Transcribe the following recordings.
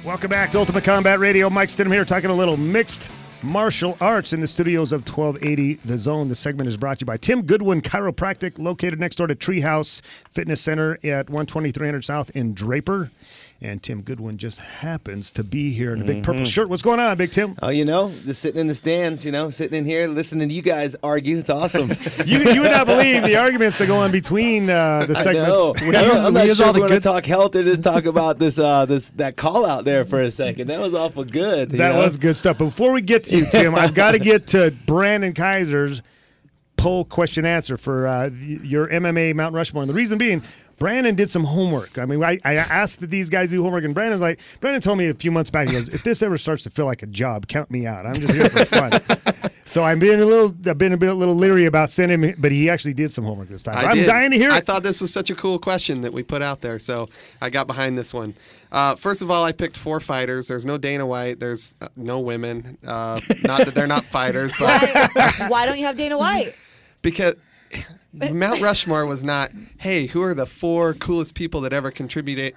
Welcome back to Ultimate Combat Radio. Mike Stidham here, talking a little mixed martial arts in the studios of 1280 The Zone. This segment is brought to you by Tim Goodwin Chiropractic, located next door to Treehouse Fitness Center at 12300 South in Draper. And Tim Goodwin just happens to be here in a big purple shirt. What's going on, Big Tim? Oh, just sitting in the stands, sitting in here listening to you guys argue. It's awesome. You would not believe the arguments that go on between the segments. I'm not sure we're going to talk health or just talk about that call out there for a second. That was awful good. That was good stuff. But before we get to you, Tim, I've got to get to Brandon Kiser's poll question answer for your MMA Mount Rushmore. And the reason being, Brandon did some homework. I mean, I asked that these guys do homework, and Brandon told me a few months back, he goes, if this ever starts to feel like a job, count me out. I'm just here for fun. So I've been a little leery about sending him, but he actually did some homework this time. I'm dying to hear it. I thought this was such a cool question that we put out there, so I got behind this one. First of all, I picked 4 fighters. There's no Dana White. There's no women. Not that they're not fighters, but why don't you have Dana White? Because Mount Rushmore was not, hey, who are the 4 coolest people that ever contributed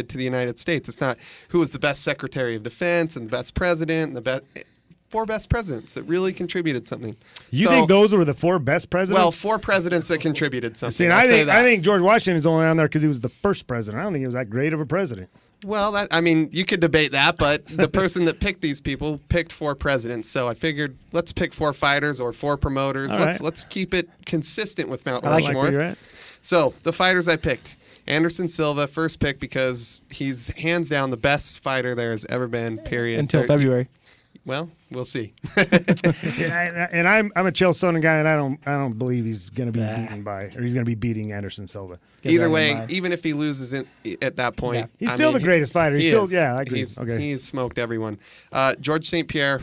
to the United States? It's not who was the best Secretary of Defense and the best president and the best 4 best presidents that really contributed something. You think those were the 4 best presidents? Well, 4 presidents that contributed something. See, I think George Washington is only on there because he was the first president. I don't think he was that great of a president. Well, you could debate that, but the person that picked these people picked 4 presidents. So I figured let's pick 4 fighters or 4 promoters. Let's keep it consistent with Mount Rushmore. I like where you're at. So the fighters I picked. Anderson Silva, first pick because he's hands down the best fighter there has ever been, period. Until February. Well, we'll see. And I'm a Chael Sonnen guy, and I don't believe he's going to be beaten he's going to be beating Anderson Silva. Either way, even if he loses at that point, he's still the greatest fighter. I agree. He's smoked everyone. George St. Pierre,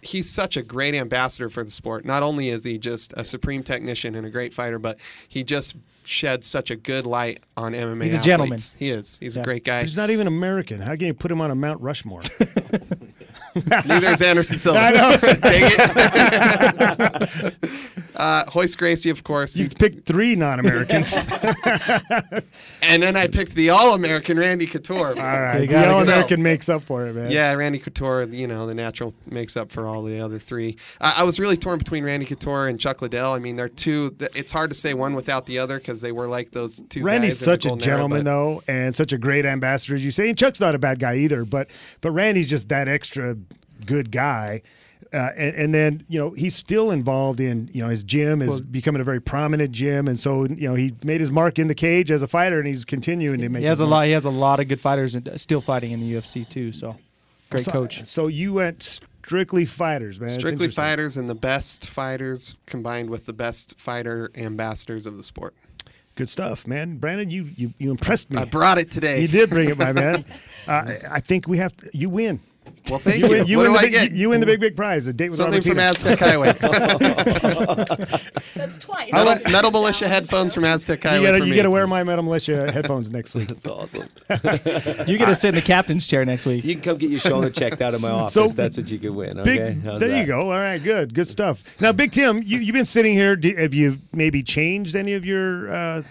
he's such a great ambassador for the sport. Not only is he just a supreme technician and a great fighter, but he just sheds such a good light on MMA. He's a gentleman. He is. He's a great guy. But he's not even American. How can you put him on a Mount Rushmore? Neither is Anderson Silva. I know. Dang it. Hoist Gracie, of course. You've picked 3 non-Americans. And then I picked the All-American Randy Couture. All right. The All-American makes up for it, man. Yeah, Randy Couture, the natural makes up for all the other 3. I was really torn between Randy Couture and Chuck Liddell. I mean, they're 2. It's hard to say one without the other because they were like those 2 Randy's guys. Such a gentleman, though, and such a great ambassador, as you say. And Chuck's not a bad guy either, but Randy's just that extra good guy. And then, he's still involved in, his gym is becoming a very prominent gym. And so, he made his mark in the cage as a fighter, and he's continuing to make He has a lot of good fighters still fighting in the UFC too. So great coach. So you went strictly fighters, man. Strictly fighters and the best fighters combined with the best fighter ambassadors of the sport. Good stuff, man. Brandon, you impressed me. I brought it today. You did bring it, my man. I think you win. Well, thank you. What do I get? You win the big prize, a date with something from Aztec Highway. That's twice. Metal Militia headphones from Aztec Highway. You got to wear my Metal Militia headphones next week. That's awesome. You get to sit in the captain's chair next week. You can come get your shoulder checked out of my office. So, that's what you could win. Okay? There you go. All right, good stuff. Now, Big Tim, you've been sitting here. Have you maybe changed any of your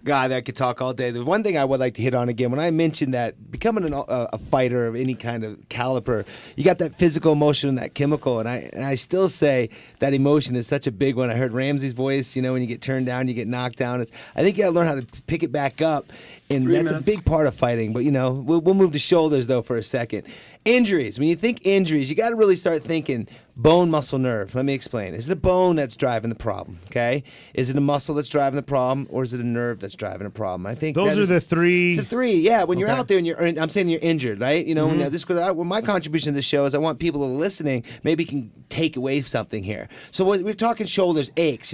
guy that could talk all day. The one thing I would like to hit on again, when I mentioned that becoming a fighter of any kind of caliber, you got that physical emotion and that chemical, and I still say that emotion is such a big one. I heard Ramsey's voice, when you get turned down, you get knocked down. I think you got to learn how to pick it back up, and that's a big part of fighting. But, we'll move to shoulders, though, for a second. Injuries. When you think injuries, you got to really start thinking bone, muscle, nerve. Let me explain. Is it a bone that's driving the problem? Okay. Is it a muscle that's driving the problem, or is it a nerve that's driving a problem? I think those are the 3. It's the 3. Yeah. When you're out there and I'm saying you're injured, right? When my contribution to the show is I want people who are listening maybe can take away something here. So we're talking shoulders, aches.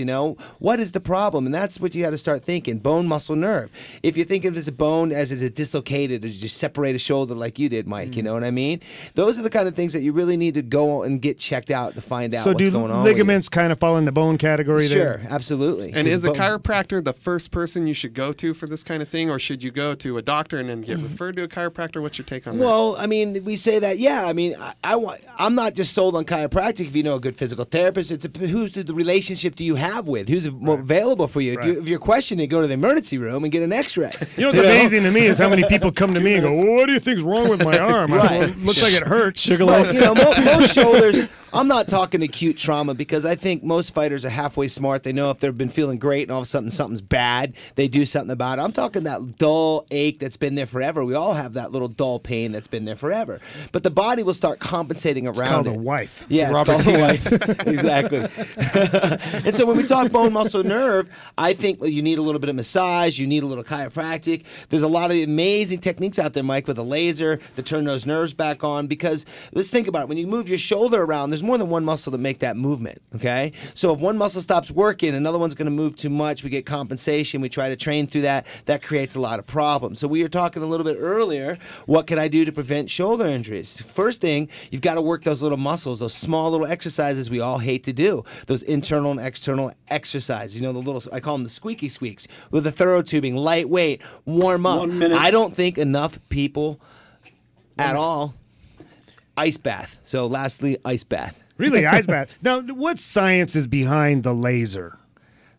What is the problem? And that's what you got to start thinking. Bone, muscle, nerve. If you think of it as a bone, as is it dislocated, or you just separate a shoulder like you did, Mike. You know what I mean? Those are the kind of things that you really need to go and get checked out. out to find out So what's do going on with you. ligaments kind of fall in the bone category there? Sure, absolutely. And 'Cause is a bone- chiropractor the first person you should go to for this kind of thing, or should you go to a doctor and then get referred to a chiropractor? What's your take on that? Well, I mean, we say that, yeah. I mean, I'm not just sold on chiropractic if you know a good physical therapist. It's who's the relationship do you have with? Who's available for you? If you're questioning, go to the emergency room and get an X-ray. You know what's amazing to me is how many people come to me and go, well, "What do you think's wrong with my arm? I Right. go, "It looks like it hurts." Well, you know, most shoulders. I'm not talking acute trauma because I think most fighters are halfway smart. They know if they've been feeling great and all of a sudden something's bad, they do something about it. I'm talking that dull ache that's been there forever. We all have that little dull pain that's been there forever. But the body will start compensating around It's called it. a wife. Yeah, it's called a wife. Exactly. And so when we talk bone, muscle, nerve, I think you need a little bit of massage. You need a little chiropractic. There's a lot of amazing techniques out there, Mike, with a laser to turn those nerves back on. Because let's think about it. When you move your shoulder around, there's more than one muscle to make that movement, okay? So if one muscle stops working, another one's going to move too much. We get compensation. We try to train through that. That creates a lot of problems. So we were talking a little bit earlier, what can I do to prevent shoulder injuries? First thing, you've got to work those little muscles, those small little exercises we all hate to do, those internal and external exercises. You know, the little, I call them the squeaky squeaks, with the thorough tubing, lightweight, warm up. 1 minute. I don't think enough people at all ice bath. So lastly, ice bath. Really, ice bath. Now, what science is behind the laser?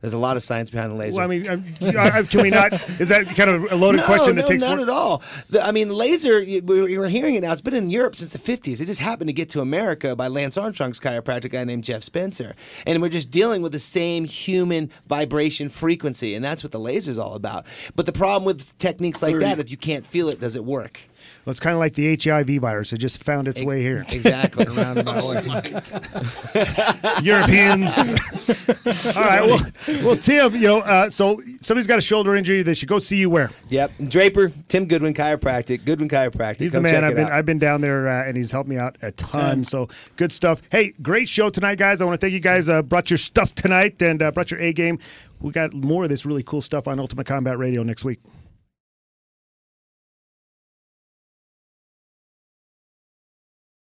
There's a lot of science behind the laser. Well, I mean, can we not? Is that kind of a loaded question that takes? Not at all. I mean, laser. We're hearing it now. It's been in Europe since the 50s. It just happened to get to America by Lance Armstrong's chiropractic guy named Jeff Spencer, and we're just dealing with the same human vibration frequency, and that's what the laser's all about. But the problem with techniques like that, if you can't feel it, does it work? Well, it's kind of like the HIV virus. It just found its way here. Exactly. Europeans. All right. Well, Tim, so somebody's got a shoulder injury. They should go see you where? Yep. Draper, Tim Goodwin, Chiropractic. Goodwin Chiropractic. He's the man. I've been down there, and he's helped me out a ton. So good stuff. Hey, great show tonight, guys. I want to thank you guys. Brought your stuff tonight and brought your A game. We got more of this really cool stuff on Ultimate Combat Radio next week.